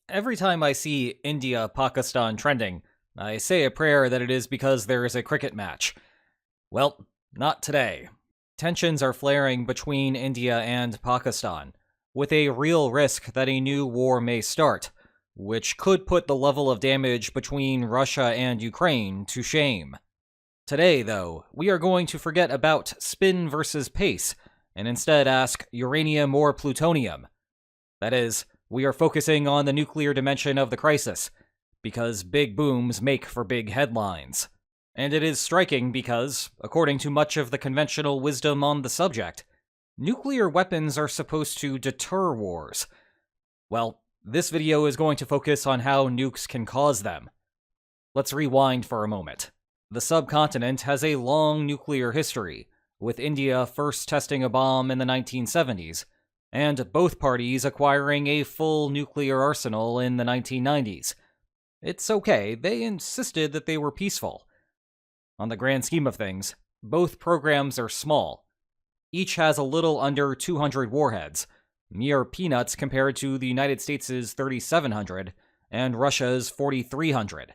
Every time I see India-Pakistan trending, I say a prayer that it is because there is a cricket match. Well, not today. Tensions are flaring between India and Pakistan, with a real risk that a new war may start, which could put the level of damage between Russia and Ukraine to shame. Today, though, we are going to forget about spin versus pace, and instead ask uranium or plutonium. That is, we are focusing on the nuclear dimension of the crisis, because big booms make for big headlines. And it is striking because, according to much of the conventional wisdom on the subject, nuclear weapons are supposed to deter wars. Well, this video is going to focus on how nukes can cause them. Let's rewind for a moment. The subcontinent has a long nuclear history, with India first testing a bomb in the 1970s, and both parties acquiring a full nuclear arsenal in the 1990s. It's okay, they insisted that they were peaceful. On the grand scheme of things, both programs are small. Each has a little under 200 warheads, mere peanuts compared to the United States' 3,700 and Russia's 4,300.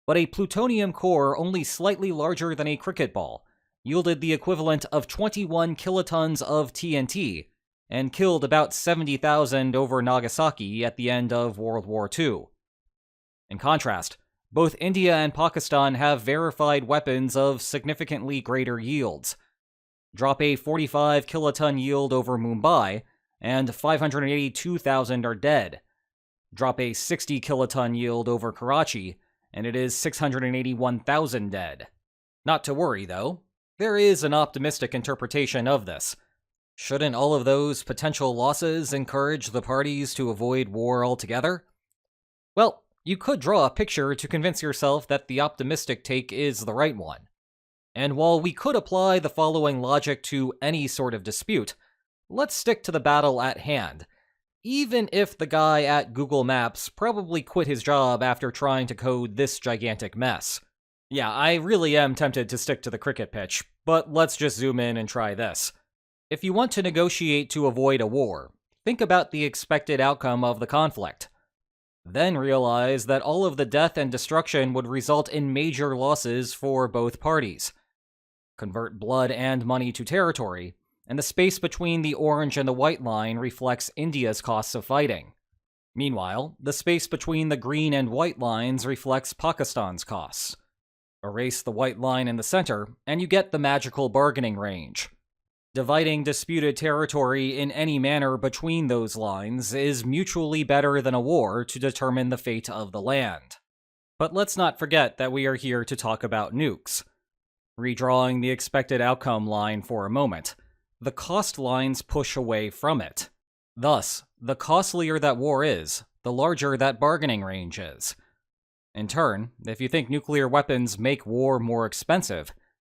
But a plutonium core only slightly larger than a cricket ball yielded the equivalent of 21 kilotons of TNT and killed about 70,000 over Nagasaki at the end of World War II. In contrast, both India and Pakistan have verified weapons of significantly greater yields. Drop a 45 kiloton yield over Mumbai, and 582,000 are dead. Drop a 60 kiloton yield over Karachi, and it is 681,000 dead. Not to worry, though. There is an optimistic interpretation of this. Shouldn't all of those potential losses encourage the parties to avoid war altogether? Well, you could draw a picture to convince yourself that the optimistic take is the right one. And while we could apply the following logic to any sort of dispute, let's stick to the battle at hand, even if the guy at Google Maps probably quit his job after trying to code this gigantic mess. Yeah, I really am tempted to stick to the cricket pitch, but let's just zoom in and try this. If you want to negotiate to avoid a war, think about the expected outcome of the conflict. Then realize that all of the death and destruction would result in major losses for both parties. Convert blood and money to territory, and the space between the orange and the white line reflects India's costs of fighting. Meanwhile, the space between the green and white lines reflects Pakistan's costs. Erase the white line in the center, and you get the magical bargaining range. Dividing disputed territory in any manner between those lines is mutually better than a war to determine the fate of the land. But let's not forget that we are here to talk about nukes. Redrawing the expected outcome line for a moment, the cost lines push away from it. Thus, the costlier that war is, the larger that bargaining range is. In turn, if you think nuclear weapons make war more expensive,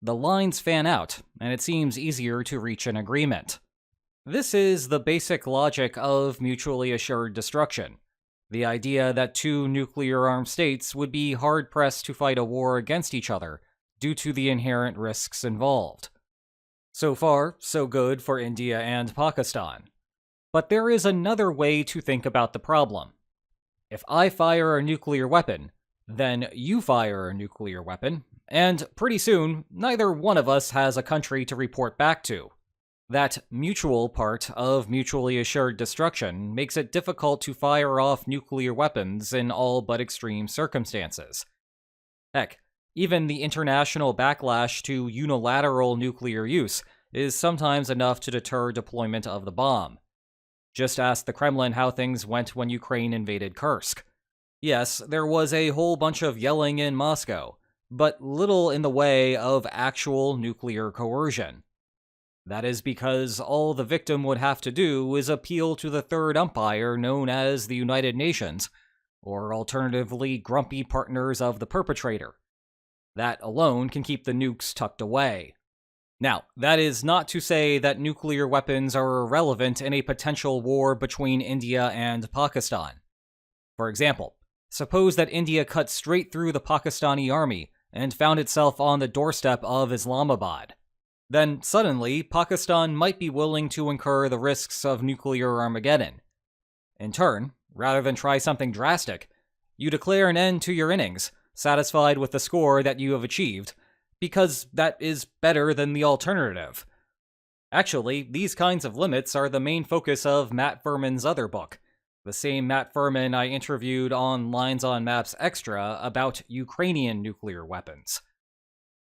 the lines fan out, and it seems easier to reach an agreement. This is the basic logic of mutually assured destruction. The idea that two nuclear-armed states would be hard-pressed to fight a war against each other due to the inherent risks involved. So far, so good for India and Pakistan. But there is another way to think about the problem. If I fire a nuclear weapon, then you fire a nuclear weapon, and pretty soon, neither one of us has a country to report back to. That mutual part of mutually assured destruction makes it difficult to fire off nuclear weapons in all but extreme circumstances. Heck, even the international backlash to unilateral nuclear use is sometimes enough to deter deployment of the bomb. Just ask the Kremlin how things went when Ukraine invaded Kursk. Yes, there was a whole bunch of yelling in Moscow, but little in the way of actual nuclear coercion. That is because all the victim would have to do is appeal to the third umpire known as the United Nations, or alternatively grumpy partners of the perpetrator. That alone can keep the nukes tucked away. Now, that is not to say that nuclear weapons are irrelevant in a potential war between India and Pakistan. For example, suppose that India cut straight through the Pakistani army and found itself on the doorstep of Islamabad. Then suddenly, Pakistan might be willing to incur the risks of nuclear Armageddon. In turn, Rather than try something drastic, you declare an end to your innings, satisfied with the score that you have achieved, because that is better than the alternative. Actually, these kinds of limits are the main focus of Matt Furman's other book, the same Matt Furman I interviewed on Lines on Maps Extra about Ukrainian nuclear weapons.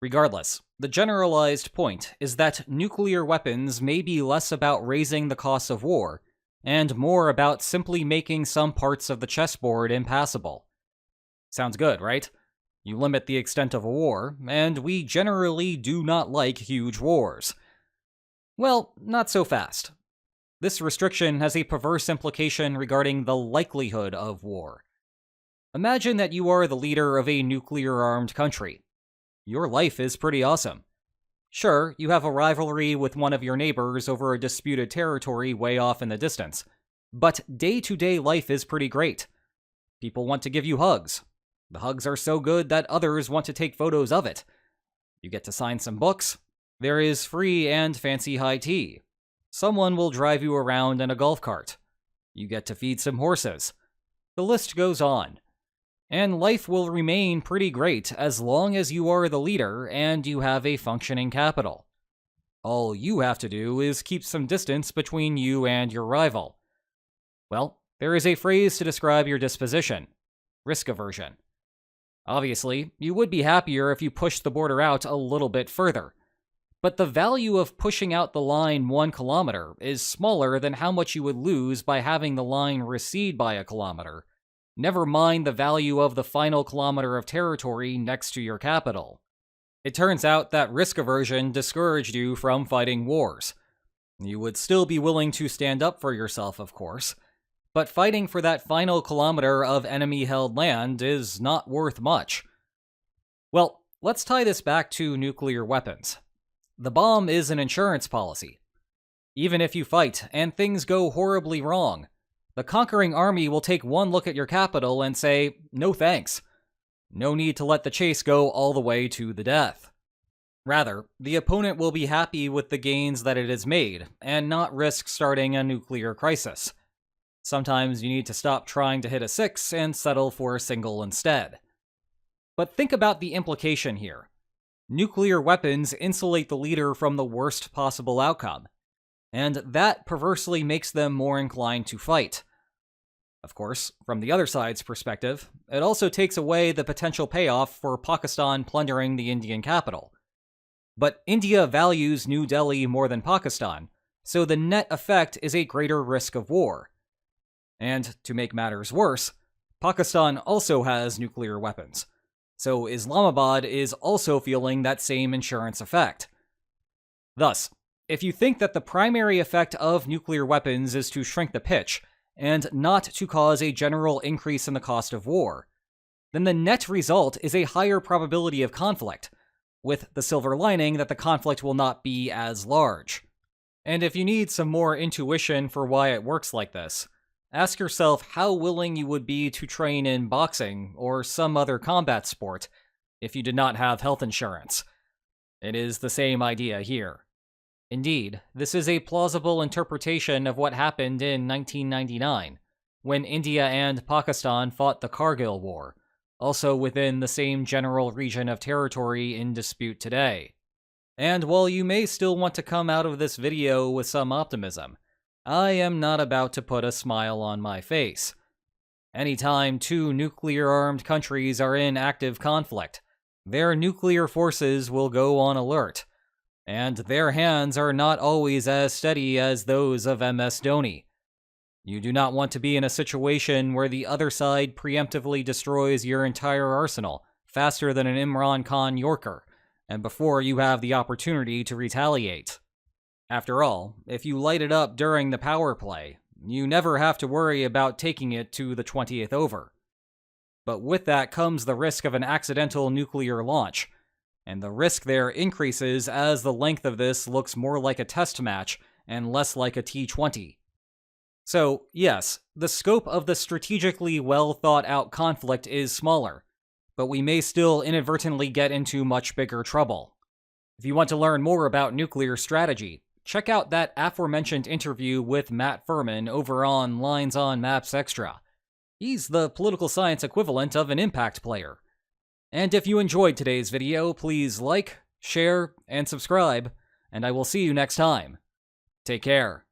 Regardless, the generalized point is that nuclear weapons may be less about raising the cost of war, and more about simply making some parts of the chessboard impassable. Sounds good, right? You limit the extent of a war, and we generally do not like huge wars. Well, not so fast. This restriction has a perverse implication regarding the likelihood of war. Imagine that you are the leader of a nuclear-armed country. Your life is pretty awesome. Sure, you have a rivalry with one of your neighbors over a disputed territory way off in the distance, but day-to-day life is pretty great. People want to give you hugs. The hugs are so good that others want to take photos of it. You get to sign some books. There is free and fancy high tea. Someone will drive you around in a golf cart. You get to feed some horses. The list goes on. And life will remain pretty great as long as you are the leader and you have a functioning capital. All you have to do is keep some distance between you and your rival. Well, there is a phrase to describe your disposition: risk aversion. Obviously, you would be happier if you pushed the border out a little bit further. But the value of pushing out the line 1 kilometer is smaller than how much you would lose by having the line recede by a kilometer. Never mind the value of the final kilometer of territory next to your capital. It turns out that risk aversion discouraged you from fighting wars. You would still be willing to stand up for yourself, of course, but fighting for that final kilometer of enemy-held land is not worth much. Well, let's tie this back to nuclear weapons. The bomb is an insurance policy. Even if you fight and things go horribly wrong, the conquering army will take one look at your capital and say, no thanks. No need to let the chase go all the way to the death. Rather, the opponent will be happy with the gains that it has made, and not risk starting a nuclear crisis. Sometimes you need to stop trying to hit a 6 and settle for a single instead. But think about the implication here. Nuclear weapons insulate the leader from the worst possible outcome, and that perversely makes them more inclined to fight. Of course, from the other side's perspective, it also takes away the potential payoff for Pakistan plundering the Indian capital. But India values New Delhi more than Pakistan, so the net effect is a greater risk of war. And to make matters worse, Pakistan also has nuclear weapons, so Islamabad is also feeling that same insurance effect. Thus, if you think that the primary effect of nuclear weapons is to shrink the pitch, and not to cause a general increase in the cost of war, then the net result is a higher probability of conflict, with the silver lining that the conflict will not be as large. And if you need some more intuition for why it works like this, ask yourself how willing you would be to train in boxing or some other combat sport if you did not have health insurance. It is the same idea here. Indeed, this is a plausible interpretation of what happened in 1999, when India and Pakistan fought the Kargil War, also within the same general region of territory in dispute today. And while you may still want to come out of this video with some optimism, I am not about to put a smile on my face. Anytime two nuclear-armed countries are in active conflict, their nuclear forces will go on alert, and their hands are not always as steady as those of MS Dhoni. You do not want to be in a situation where the other side preemptively destroys your entire arsenal faster than an Imran Khan Yorker, and before you have the opportunity to retaliate. After all, if you light it up during the power play, you never have to worry about taking it to the 20th over. But with that comes the risk of an accidental nuclear launch, and the risk there increases as the length of this looks more like a test match and less like a T20. So, yes, the scope of the strategically well-thought-out conflict is smaller, but we may still inadvertently get into much bigger trouble. If you want to learn more about nuclear strategy, check out that aforementioned interview with Matt Furman over on Lines on Maps Extra. He's the political science equivalent of an impact player. And if you enjoyed today's video, please like, share, and subscribe, and I will see you next time. Take care.